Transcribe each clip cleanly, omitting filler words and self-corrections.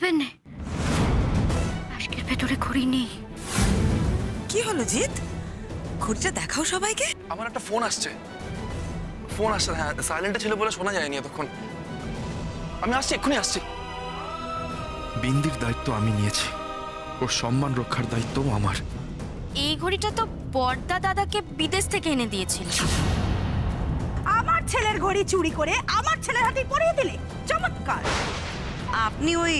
বলবেন না, আজকের ভেতরে ঘড়ি নেই। কি হলো জিৎ? ঘড়িটা দেখাও সবাইকে। আমার একটা ফোন আসছে। হ্যাঁ, সাইলেন্টে ছিল বলে শোনা যায়নি এতক্ষণ। আমি আসছি, এক্ষুনি আসছি। বিন্দির দায়িত্ব আমি নিয়েছি, ওর সম্মান রক্ষার দায়িত্বও আমার। এই ঘড়িটা তো বড়দা দাদাকে বিদেশ থেকে এনে দিয়েছিল। আমার ছেলের ঘড়ি চুরি করে আমার ছেলের হাতে পরিয়ে দিলে, চমৎকার। আপনি ওই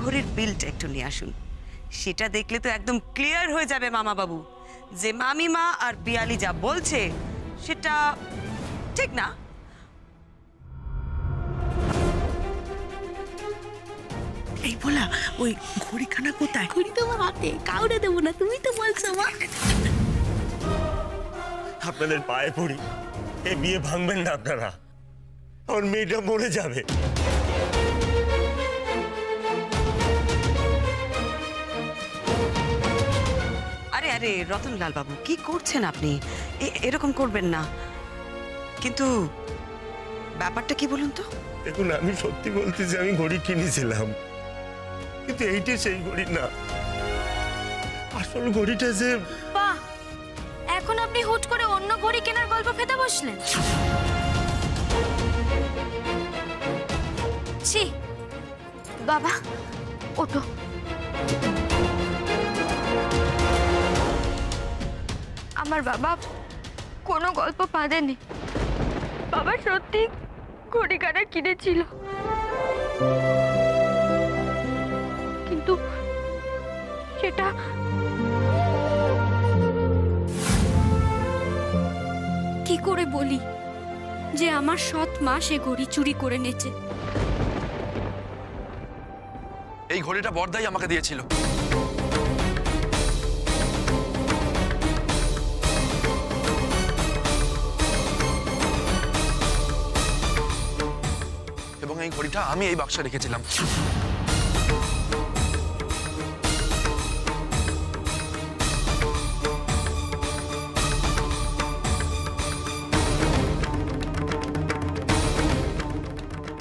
ঘড়ির বিলটা একটু নিয়ে আসুন, সেটা দেখলে তো একদম ক্লিয়ার হয়ে যাবে মামা বাবু যে মামিমা আর বিয়ালি যা বলছে সেটা ঠিক না। এই বলা, ওই ঘড়িখানা কোথায়? ঘড়ি তো আমার হাতে, কাউরে দেবো না, তুমি তো বলছো মা। আপনাদের পায়ে পড়ি, এই বিয়ে ভাঙবেন না আপনারা, ওর মেয়েটা মরে যাবে। আরে আরে রতনলাল বাবু, কি করছেন আপনি? এরকম করবেন না। কিন্তু ব্যাপারটা কি বলুন তো? দেখুন, আমি সত্যি বলতেছি, আমি ঘড়ি কিনেছিলাম, কিন্তু এইটা সেই ঘড়ি না। আসল ঘড়িটা যে... বাহ, এখন আপনি হুট করে অন্য ঘড়ি কেনার গল্প ফেতে বসলেন। ছি বাবা, ওঠো। আমার বাবা কোনো গল্প বাঁধেনি। বাবা সত্যি ঘড়ি কাটা কিনেছিল, কিন্তু সেটা কি করে বলি যে আমার সৎ মা সে ঘড়ি চুরি করে নেছে। এই ঘড়িটা বড়দাই আমাকে দিয়েছিল। এবং এই ঘড়িটা আমি এই বাক্সে রেখেছিলাম।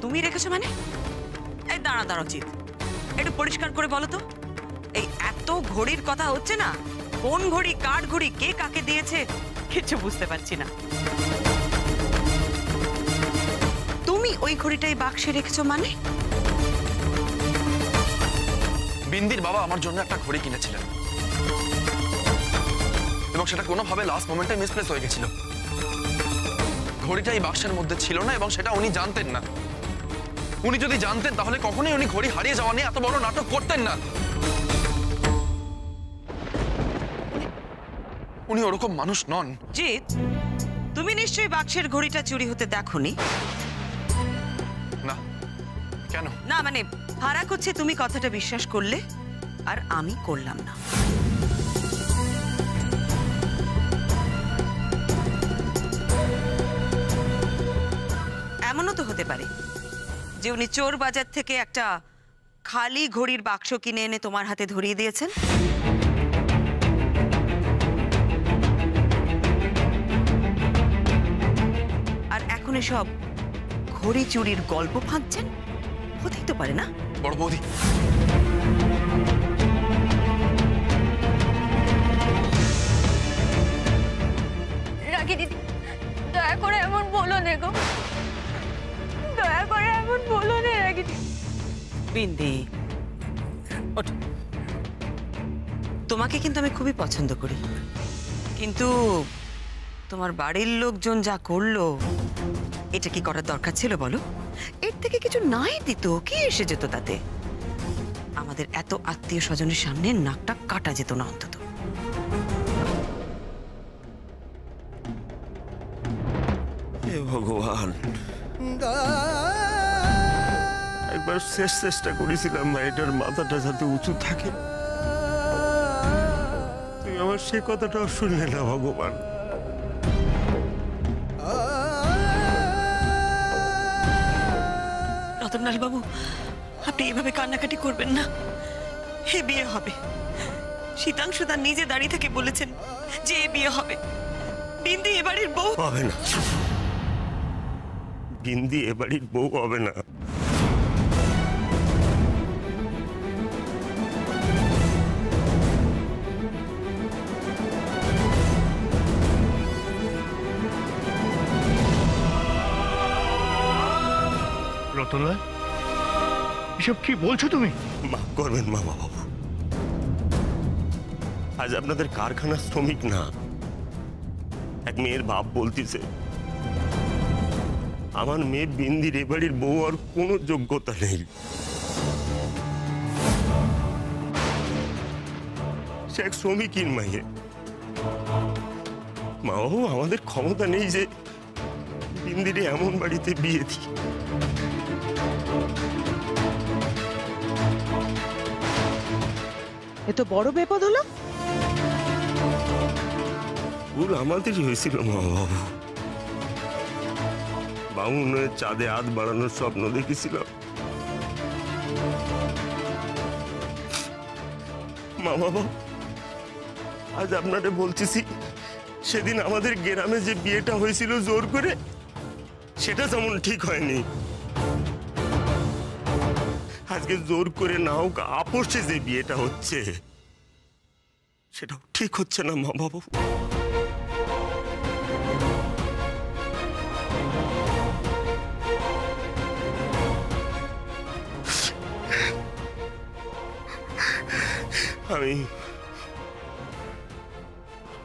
তুমি রেখেছো মানে? এই দাঁড়াও জিৎ, একটু পরিষ্কার করে বলো তো, এই এত ঘড়ির কথা হচ্ছে না, কোন ঘড়ি কার ঘড়ি, কে কাকে দিয়েছে, কিছু বুঝতে পারছি না। তুমি ওই ঘড়িটাই বাক্সে রেখেছো মানে? বিন্দির বাবা আমার জন্য একটা ঘড়ি কিনেছিলেন এবং সেটা কোনোভাবে লাস্ট মোমেন্টে মিসপ্লেস হয়ে গেছিল। ঘড়িটা এই বাক্সের মধ্যে ছিল না এবং সেটা উনি জানতেন না। উনি যদি জানতেন তাহলে কখনোই উনি ঘড়ি হারিয়ে যাওয়া নিয়ে এত বড় নাটক করতেন না। উনি ওরকম মানুষ নন। জিৎ, তুমি নিশ্চয়ই বাক্সের ঘড়িটা চুরি হতে দেখোনি? না, কেন? না মানে ফারাক হচ্ছে তুমি কথাটা বিশ্বাস করলে আর আমি করলাম না। এমনও তো হতে পারে যে উনি চোর বাজার থেকে একটা খালি ঘড়ির বাক্স কিনে এনে তোমার হাতে ধরিয়ে দিয়েছেন। আর এখন এসব ঘড়ি চুরির গল্প ফাঁকছেন, হতেই তো পারে না? বড় বৌদি, রাগি দিদি, দয়া করে এমন বলো না গো, দয়া করে এমন বলো না রাগি দিদি। বিন্দি, ওঠো। তোমাকে কিন্তু আমি খুবই পছন্দ করি, কিন্তু তোমার বাড়ির লোকজন যা করলো, এটা কি করার দরকার ছিল বলো? এর থেকে কিছু নাই দিত, কি এসে যেত তাতে? আমাদের এত আত্মীয় স্বজনের সামনে নাকটা কাটা যেত না অন্তত। হে ভগবান, একবার শেষ চেষ্টা করেছিলাম মেয়েটার মাথাটা যাতে উঁচু থাকে, তুমি আমার সে কথাটাও শুনলে না ভগবান। রতনলাল বাবু, আপনি এভাবে কান্নাকাটি করবেন না। হে বিয়ে হবে, শীতাংশু তার নিজে দাঁড়িয়ে থেকে বলেছেন যে এ বিয়ে হবে। বিন্দি এবাড়ির বউ হবে না, বিন্দি এবাড়ির বউ হবে না। রতনলাল, এসব কি বলছো তুমি? মাফ করবেন মামা বাবু, আজ আপনাদের কারখানার শ্রমিক না, এক মেয়ের বাপ বলতেছে আমার মেয়ে বিন্দির এ বাড়ির বউ আর কোনো যোগ্যতা নেই। সে এক শ্রমিকীর মাইয়ে। মা বাবু, আমাদের ক্ষমতা নেই যে বিন্দিরে এমন বাড়িতে বিয়ে দিই। এ তো বড় বিপদ হলো। ভুল আমাদেরই হয়েছিল মা বাবু। বামুনের চাঁদে হাত বাড়ানোর স্বপ্ন দেখেছিলাম। মা বাবা, আজ আপনারে বলতেছি, সেদিন আমাদের গ্রামে যে বিয়েটা হয়েছিল জোর করে, সেটা যেমন ঠিক হয়নি, আজকে জোর করে না হোক আপোষে যে বিয়েটা হচ্ছে, সেটাও ঠিক হচ্ছে না মা বাবু।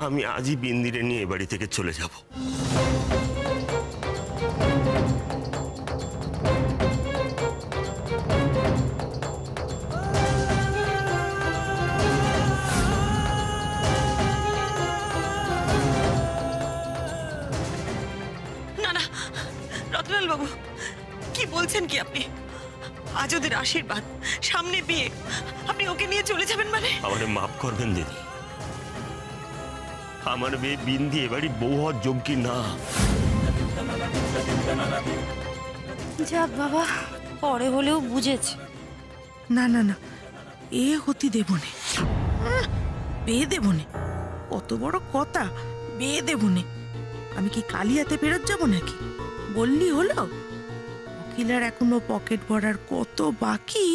আমি আজই বিন্দিরে নিয়ে বাড়ি থেকে চলে যাব। না না রতনলাল বাবু, কি বলছেন কি আপনি? আজ ওদের আশীর্বাদ, সামনে বিয়ে, আপনি ওকে নিয়ে চলে যাবেন মানে? আমারে মাফ করবেন দিদি, আমার মেয়ে বিন্দি এবারই বউ হওয়ার যোগ্য না। যাক বাবা, পরে হলেও বুঝেছি। না না না, এ হতে দেব নে, বিয়ে দেব নে। কত বড় কথা, বিয়ে দেব নে। আমি কি কালিয়াতে ফেরত যাব নাকি? বললি হলো? উকিলার এখনো পকেট ভরার কত বাকি।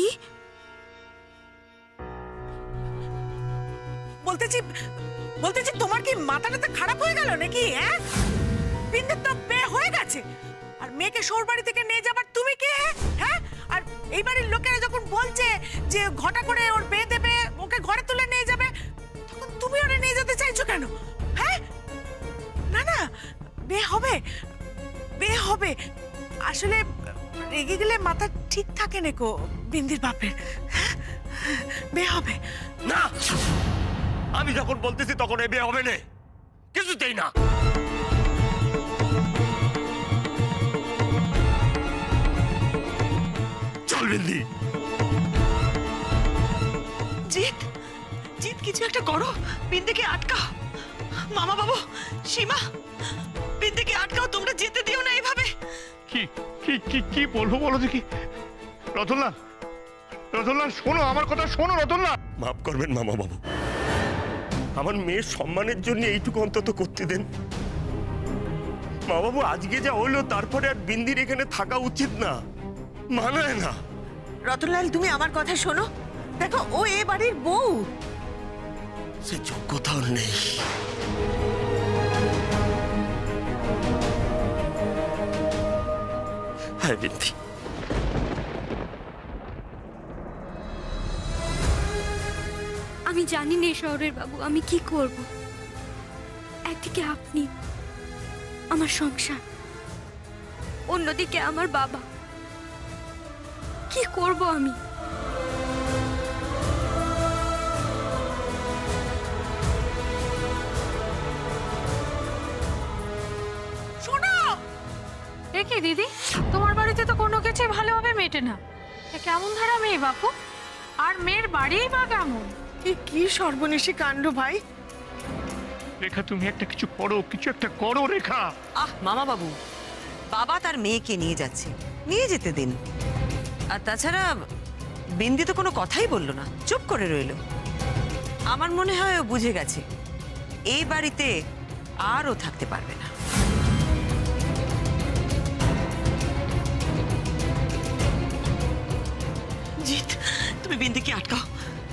বলতেছি তোমার কি মাথাটা খারাপ হয়ে গেল নাকি? হ্যাঁ, বিন্দুর তো বিয়ে হয়ে গেছে, আর মেয়েকে শোর বাড়ি থেকে নিয়ে যাবার তুমি কে? হ্যাঁ, আর এই বাড়ির লোকেরা যখন বলছে যে ঘটা করে ওর বিয়ে দেবে, ওকে ঘরে তুলে নিয়ে যাবে, তখন তুমি ওরে নিয়ে যেতে চাইছো কেন? হ্যাঁ, না না, বিয়ে হবে, বিয়ে হবে। আসলে রেগে গেলে মাথা ঠিক থাকে না কো বিন্দির বাপের। বিয়ে হবে না, আমি যখন বলতেছি তখন এ বিয়ে হবে না, কিছুতেই না। চল বিন্দি। জিৎ, জিৎ কিছু একটা করো, বিন্দিকে আটকাও। মামা বাবু, সীমা, বিন্দিকে আটকাও, তোমরা যেতে দিও না এইভাবে। কি কি কি কি বলবো বলো দেখি। রতনলাল, রতনলাল শোনো, আমার কথা শোনো রতনলাল। মাফ করবেন মামা বাবু, আমার মেয়ের সম্মানের জন্য এইটুকু অন্তত করতে দেন। মা বাবু, আজকে যা হলো তারপরে আর বিন্দির এখানে থাকা উচিত না, মানায় না। রতনলাল, তুমি আমার কথা শোনো, দেখো ও এ বাড়ির বউ, সে যোগ্যতাও নেই। হ্যাঁ বিন্দি, আমি জানি না শহরের বাবু আমি কি করব। একদিকে আপনি, আমার সংসার, অন্যদিকে আমার বাবা। কি করব আমি? শোনো। দেখি দিদি, তোমার বাড়িতে তো কোনো কিছুই ভালোভাবে মেটে না। এ কেমন ধারা মেয়ে বাপু? আর মেয়ের বাড়িই বা কেমন? কি সর্বনেশী কাণ্ড ভাই। রেখা, তুমি একটা কিছু করো, কিছু একটা করো রেখা। আহ মামা বাবু, বাবা তার মেয়েকে নিয়ে যাচ্ছে, নিয়ে যেতে দিন। আর তাছাড়া বিন্দি তো কোনো কথাই বললো না, চুপ করে রইল। আমার মনে হয় ও বুঝে গেছে এই বাড়িতে আর ও থাকতে পারবে না। জিৎ, তুমি বিন্দিকে আটকাও।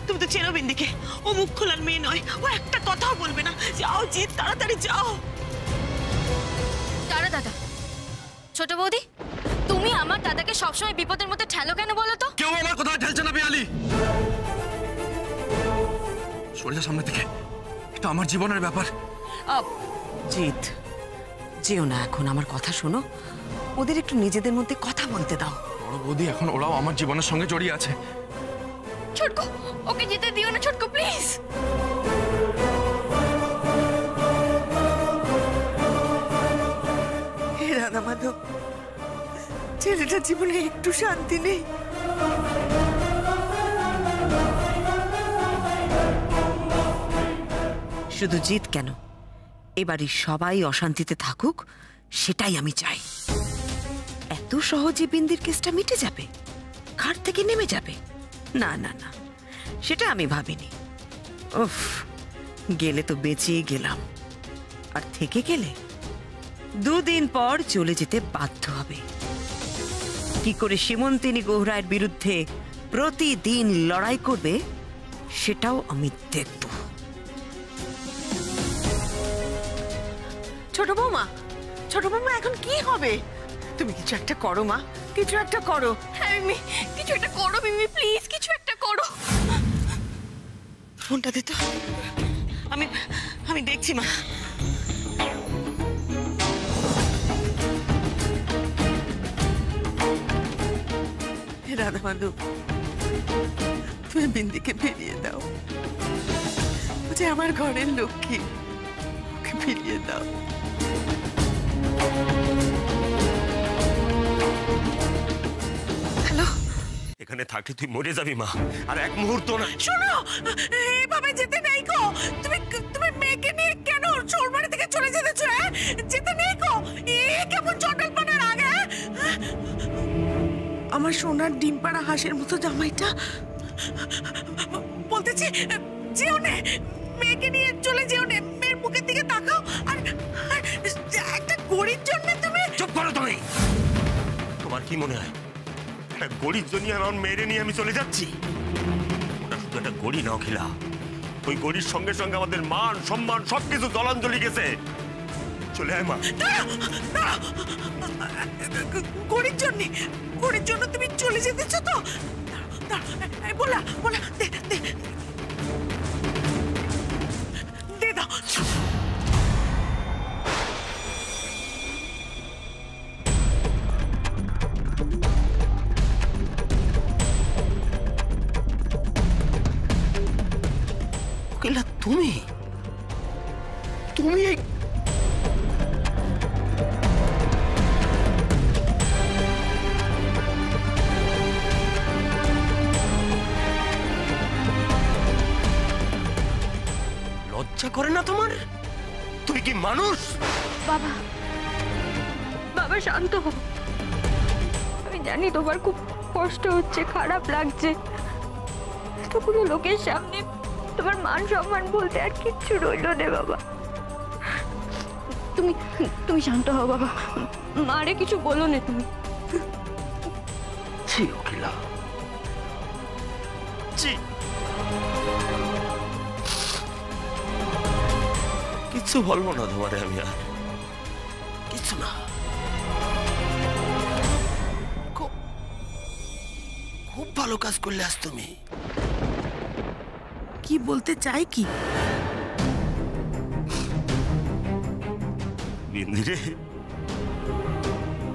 তুমি তো চেনো বিন্দিকে, ও মুখ খোলার মেয়ে নয়, ও একটা কথাও বলবে না। যাও জিৎ, তাড়াতাড়ি যাও। দাদা, ছোট বৌদি, তুমি আমার দাদাকে সবসময় বিপদের মধ্যে ঠেলো কেন বলো তো? কেউ আমার কোথাও ঠেলছে না পিয়ালি। সরে যা সামনে থেকে, এটা আমার জীবনের ব্যাপার। জিৎ, যেও না এখন, আমার কথা শোনো। ওদের একটু নিজেদের মধ্যে কথা বলতে দাও। বড় বৌদি, এখন ওরাও আমার জীবনের সঙ্গে জড়িয়ে আছে। ছোটকু, ওকে যেতে দিও না ছোটকু, প্লিজ। হে রাধা মাধব, ছেলেটার জীবনে একটু শান্তি নেই। শুধু জিৎ কেন, এবারই সবাই অশান্তিতে থাকুক, সেটাই আমি চাই। এত সহজে বিন্দির কেসটা মিটে যাবে, ঘাট থেকে নেমে যাবে? না না না, সেটা আমি ভাবিনি। উফ, গেলে তো বেঁচেই গেলাম, আর থেকে গেলে 2 দিন পর চলে যেতে বাধ্য হবে। কি করে সীমন্তিনী গৌরায়ের বিরুদ্ধে প্রতিদিন লড়াই করবে, সেটাও আমি দেখব। ছোট বৌমা, ছোট বৌমা, এখন কি হবে? তুমি কিছু একটা করো মা, কিছু একটা করো। হ্যাঁ মিমি, কিছু একটা করো মিমি, প্লিজ কিছু একটা করো। ফোনটা দে তো, আমি দেখছি মা। রাধা মাধব, তুমি বিন্দিকে ফিরিয়ে দাও। ও যে আমার ঘরের লক্ষ্মী, ওকে ফিরিয়ে দাও। হ্যালো, এখানে থাকলে তুই মরে যাবি মা, আর এক মুহূর্ত না। শোনো, এভাবে যেতে নেই গো। তুমি তুমি মেয়েকে নিয়ে কেন শ্বশুরবাড়ি থেকে চলে যেতেছো? যেতে নেই গো। কেমন চটলপানার আগে। আমার সোনার ডিম পাড়া হাঁসের মতো জামাইটা, বলতেছি যেও নে, মেয়েকে নিয়ে চলে যেও নে। মেয়ের মুখের দিকে তাকাও। আর একটা গরিব জন্য তুমি চুপ করো তুমি। তোমার কি মনে হয় একটা গরিব জন্য আমার মেয়েরে নিয়ে আমি চলে যাচ্ছি? ওটা শুধু একটা গড়ি নাও খেলা। ওই গড়ির সঙ্গে সঙ্গে আমাদের মান সম্মান সবকিছু জলাঞ্জলি গেছে। চলে আয় মা। গরিব জন্য তুমি চলে যেতেছো তো? বলা বলা, দে দে দে দাও। কেলা, তুমি এই লজ্জা করে না তোমার? তুমি কি মানুষ? বাবা, বাবা শান্ত হও। আমি জানি তোমার খুব কষ্ট হচ্ছে, খারাপ লাগছে। এতগুলো লোকের সামনে তোমার মান সম্মান বলতে আর কিচ্ছু রইল না বাবা। তুমি শান্ত হও বাবা, মারে কিছু বলো না তুমি। ছি অখিলা, ছি। কিচ্ছু বলবো না তোমারে আমি, আর কিচ্ছু না। খুব ভালো কাজ করলে আজ তুমি। কি বলতে চাই কি? বিন্দিরে,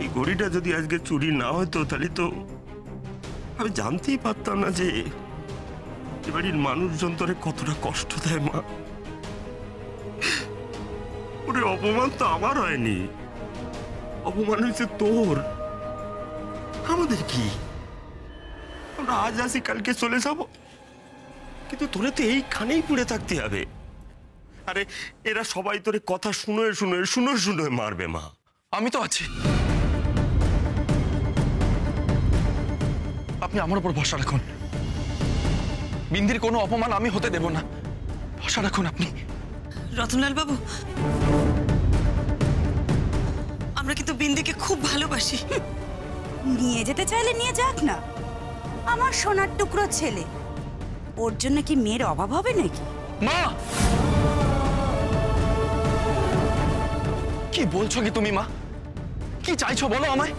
এই ঘড়িটা যদি আজকে চুরি না হতো, তাহলে তো আমি জানতেই পারতাম না যে এ বাড়ির মানুষজন তোরে কতটা কষ্ট দেয় মা। ওরে অপমান তো আমার হয়নি, অপমান হয়েছে তোর। আমাদের কি, আমরা আজ আসি কালকে চলে যাব, কিন্তু তোরে তো এইখানেই পড়ে থাকতে হবে। আরে এরা সবাই তোরে কথা শুনে শুনে শুনে শুনে মারবে মা। আমি তো আছি, আপনি আমার উপর ভরসা রাখুন। বিন্দির কোনো অপমান আমি হতে দেব না, ভরসা রাখুন আপনি। রতনলাল বাবু, আমরা কিন্তু বিন্দিকে খুব ভালোবাসি। নিয়ে যেতে চাইলে নিয়ে যাক না, আমার সোনার টুকরো ছেলে। ওর জন্য কি মেয়ের অভাব হবে নাকি? মা, কি বলছো কি তুমি? মা, কি চাইছো বলো আমায়?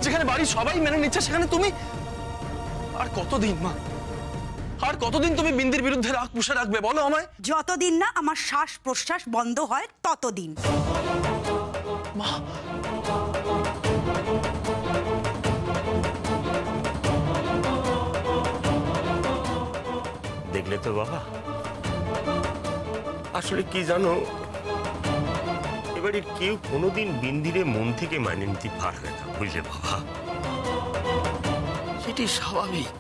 যেখানে বাড়ির সবাই মেনে নিচ্ছে সেখানে তুমি আর কতদিন মা, আর কতদিন তুমি বিন্দির বিরুদ্ধে রাগ পুষে রাখবে বলো আমায়? যতদিন না আমার শ্বাস প্রশ্বাস বন্ধ হয় ততদিন। মা দেখলে তো বাবা, আসলে কি জানো, এবারে কেউ কোনোদিন বিন্দিরে মন থেকে মানে নিতে পারবে না, বুঝলে বাবা? সেটি স্বাভাবিক।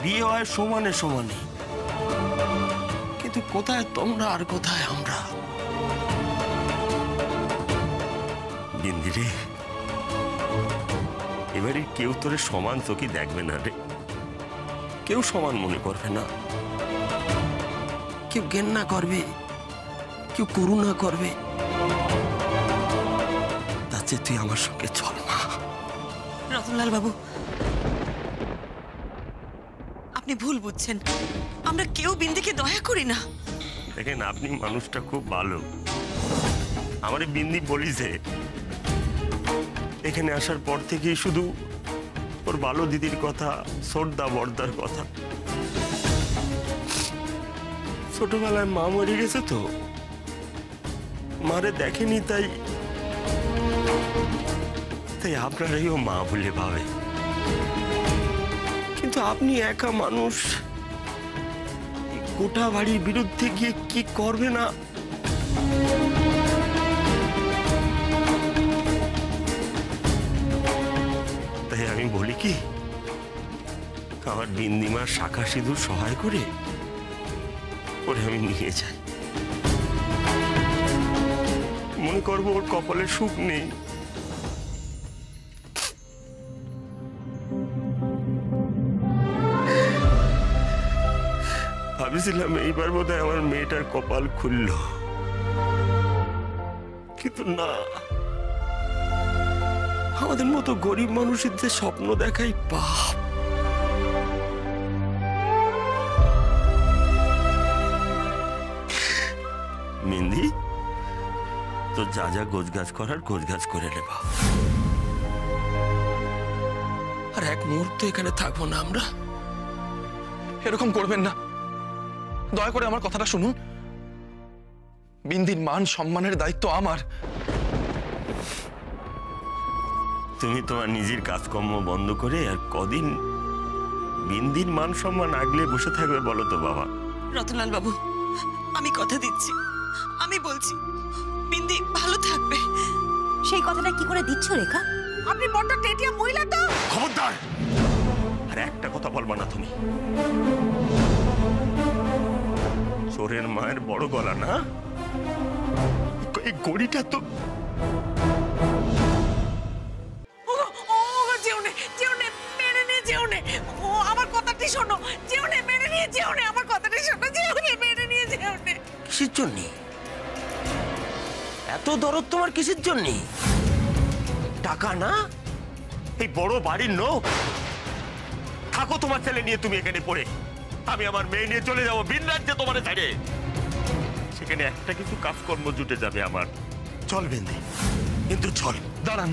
বিয়ে হয় সমানে সমানে, কিন্তু কোথায় তোমরা আর কোথায় আমরা। বিন্দিরে, এবারে কেউ তোরে সমান চোখে দেখবে না রে, কেউ সমান মনে করবে না, কেউ ঘেন্না করবে, কেউ করুণা করবে। তাতে তুই আমার সঙ্গে চল না। রতনলাল বাবু, আপনি ভুল বুঝছেন। আমরা কেউ বিন্দিকে দয়া করি না। দেখেন, আপনি মানুষটা খুব ভালো। আমার বিন্দি বলিছে এখানে আসার পর থেকেই শুধু ওর ভালো দিদির কথা, সর্দা বর্দার কথা। ছোটবেলায় মা মরে গেছে তো, মারে দেখেনি, তাই তাই আপনারাইও মা বলে ভাবে। কিন্তু আপনি একা মানুষ, গোটা বাড়ির বিরুদ্ধে গিয়ে কি করবে না। তাই আমি বলি কি, আমার বিন্দিমার শাখা সিঁদুর সহায় করে ওরে আমি নিয়ে যাই। মনে করবো ওর কপালে সুখ নেই। ভাবছিলাম এইবার বোধহয় আমার মেয়েটার কপাল খুলল, কিন্তু না, আমাদের মতো গরিব মানুষের যে স্বপ্ন দেখাই পাপ। মিন্দি, তো যা যা গোছগাছ করার গোছগাছ করে নেবা। আর এক মুহূর্ত এখানে থাকবো না আমরা। এরকম করবেন না, দয়া করে আমার কথাটা শুনুন। বিন্দির মান সম্মানের দায়িত্ব আমার। তুমি তোমার নিজের কাজকর্ম বন্ধ করে আর কদিন বিন্দির মান সম্মান আগলে বসে থাকবে বলো তো বাবা? রতনলাল বাবু, আমি কথা দিচ্ছি, আমি বলছি বিন্দি ভালো থাকবে। সেই কথাটা কি করে দিচ্ছ রেখা? আপনি বড্ড টেটিয়া মহিলা তো। খবরদার, আর একটা কথা বলবা না তুমি। চোরের মায়ের বড় গলা না, এই গড়িটা তো। ও আমার কথাটি শোনো, যেওনে মেনে নিয়ে যেওনে, আমার কথাটি শোনো, যেওনে মেনে নিয়ে যেওনে। কিসের জন্য এত দরদ তোমার? কিসের জন্য? টাকা না, এই বড় বাড়ির লোক। থাকো তোমার ছেলে নিয়ে তুমি এখানে পড়ে, আমি আমার মেয়ে নিয়ে চলে যাবো ভিন রাজ্যে তোমার ছেড়ে। সেখানে একটা কিছু কাজকর্ম জুটে যাবে আমার। চল বিন্দি, কিন্তু চল। দাঁড়ান,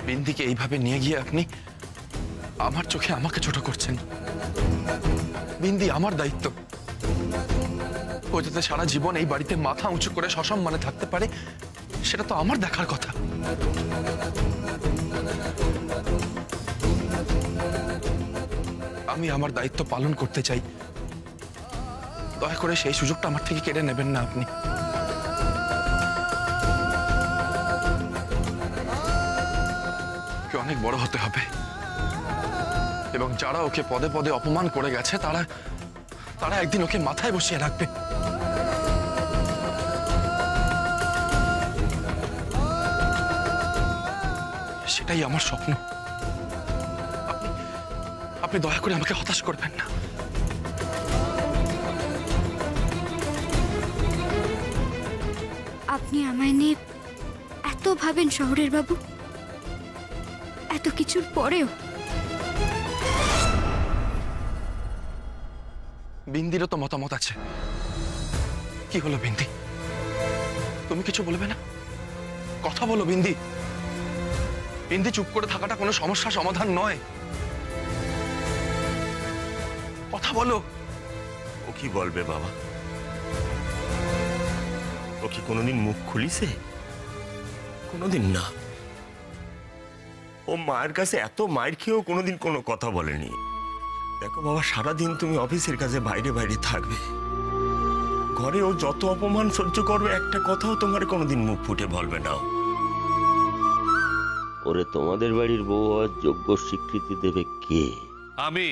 বিন্দিকে এইভাবে নিয়ে গিয়ে আপনি আমার চোখে আমাকে ছোট করছেন। বিন্দি আমার দায়িত্ব। ও যাতে সারা জীবন এই বাড়িতে মাথা উঁচু করে সসম্মানে থাকতে পারে, সেটা তো আমার দেখার কথা। আমি আমার দায়িত্ব পালন করতে চাই। দয়া করে সেই সুযোগটা আমার থেকে কেড়ে নেবেন না আপনি। অনেক বড় হতে হবে, এবং যারা ওকে পদে পদে অপমান করে গেছে তারা তারা একদিন ওকে মাথায় বসিয়ে রাখবে। সেটাই আমার স্বপ্ন। আপনি দয়া করে আমাকে হতাশ করবেন না। আপনি আমায় নিয়ে এত ভাবেন শহরের বাবু, এত কিছুর পরেও। বিন্দিরও তো মতামত আছে। কি হলো বিন্দি, তুমি কিছু বলবে না? কথা বলো বিন্দি। বিন্দি, চুপ করে থাকাটা কোনো সমস্যা সমাধান নয়, কথা বলো। ও কি বলবে বাবা? ও কি কোনোদিন মুখ খুলিছে? কোনোদিন না। ও মায়ের কাছে এত মায়ের খেয়েও কোনোদিন কোনো কথা বলেনি। দেখো বাবা, সারাদিন তুমি অফিসের কাছে বাইরে বাইরে থাকবে, ঘরে ও যত অপমান সহ্য করবে, একটা কথাও তোমার কোনোদিন মুখ ফুটে বলবে না। ওরে তোমাদের বাড়ির বউ হওয়ার যোগ্য স্বীকৃতি দেবে কে? আমি।